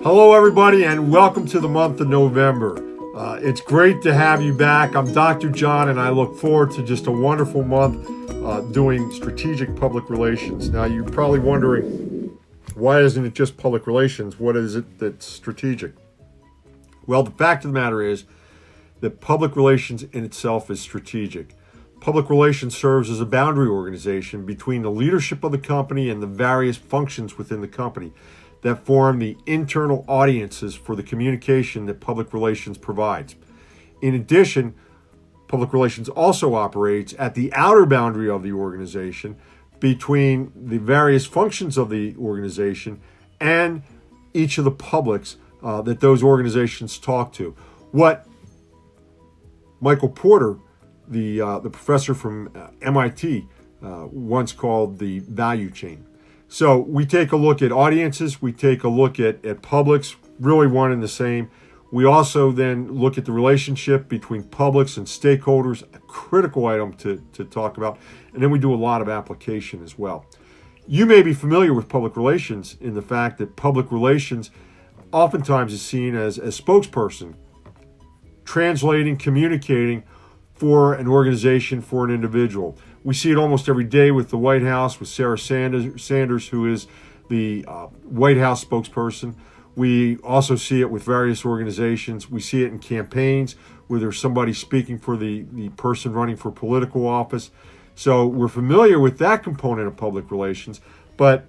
Hello, everybody, and welcome to the month of November. It's great to have you back. I'm Dr. John, and I look forward to just a wonderful month doing strategic public relations. Now, you're probably wondering, why isn't it just public relations? What is it that's strategic? Well, the fact of the matter is that public relations in itself is strategic. Public relations serves as a boundary organization between the leadership of the company and the various functions within the company that form the internal audiences for the communication that public relations provides. In addition, public relations also operates at the outer boundary of the organization between the various functions of the organization and each of the publics that those organizations talk to. What Michael Porter, the professor from MIT, once called the value chain. So we take a look at audiences, we take a look at publics, really one and the same. We also then look at the relationship between publics and stakeholders, a critical item to talk about. And then we do a lot of application as well. You may be familiar with public relations in the fact that public relations oftentimes is seen as a spokesperson, translating, communicating for an organization, for an individual. We see it almost every day with the White House, with Sarah Sanders, who is the White House spokesperson. We also see it with various organizations. We see it in campaigns where there's somebody speaking for the person running for political office. So we're familiar with that component of public relations, but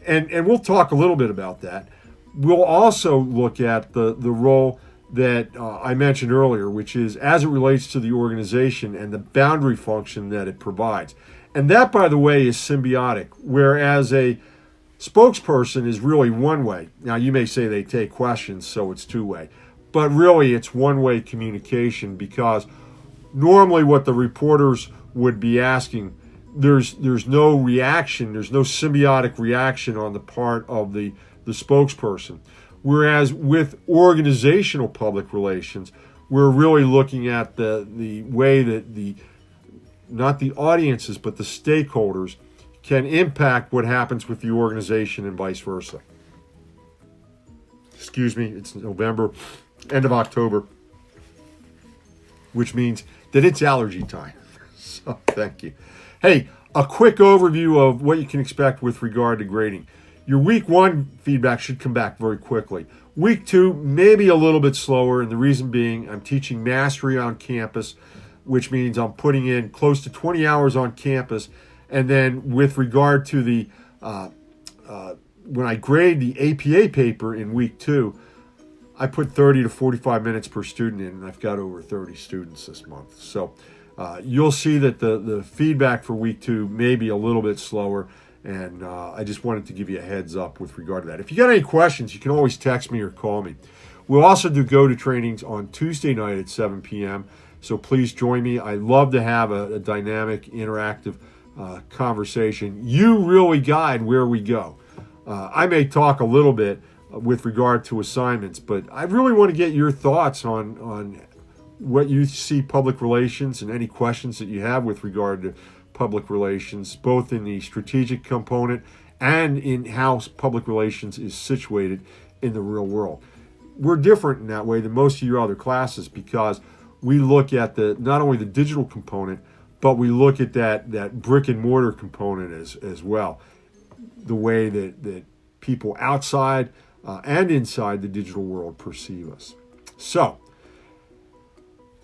and we'll talk a little bit about that. We'll also look at the role that I mentioned earlier, which is as it relates to the organization and the boundary function that it provides. And that, by the way, is symbiotic, whereas a spokesperson is really one way. Now, you may say they take questions, so it's two-way. But really, it's one-way communication because normally what the reporters would be asking, there's no reaction, there's no symbiotic reaction on the part of the spokesperson. Whereas with organizational public relations, we're really looking at the way that not the audiences, but the stakeholders can impact what happens with the organization and vice versa. Excuse me, it's November, end of October, which means that it's allergy time. So thank you. Hey, a quick overview of what you can expect with regard to grading. Your week 1 feedback should come back very quickly. Week 2, maybe a little bit slower, and the reason being I'm teaching mastery on campus, which means I'm putting in close to 20 hours on campus. And then with regard to the, when I grade the APA paper in week 2, I put 30 to 45 minutes per student in, and I've got over 30 students this month. So you'll see that the feedback for week 2 may be a little bit slower. And I just wanted to give you a heads up with regard to that. If you got any questions, you can always text me or call me. We'll also do go-to trainings on Tuesday night at 7 p.m. So please join me. I love to have a dynamic, interactive conversation. You really guide where we go. I may talk a little bit with regard to assignments, but I really want to get your thoughts on what you see public relations and any questions that you have with regard to public relations, both in the strategic component and in how public relations is situated in the real world. We're different in that way than most of your other classes because we look at not only the digital component, but we look at that brick and mortar component as well. The way that people outside and inside the digital world perceive us. So,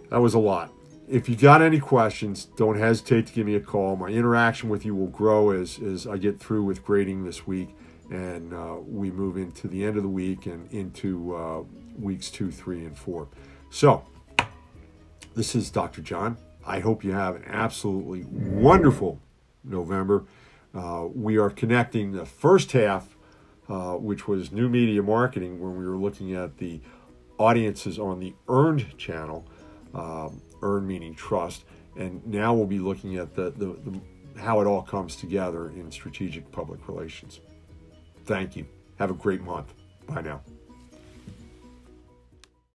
that was a lot. If you got any questions, don't hesitate to give me a call. My interaction with you will grow as I get through with grading this week and we move into the end of the week and into weeks 2, 3, and 4. So, this is Dr. John. I hope you have an absolutely wonderful November. We are connecting the first half, which was new media marketing, when we were looking at the audiences on the earned channel. Earn meaning trust, and now we'll be looking at the how it all comes together in strategic public relations. Thank you. Have a great month. Bye now.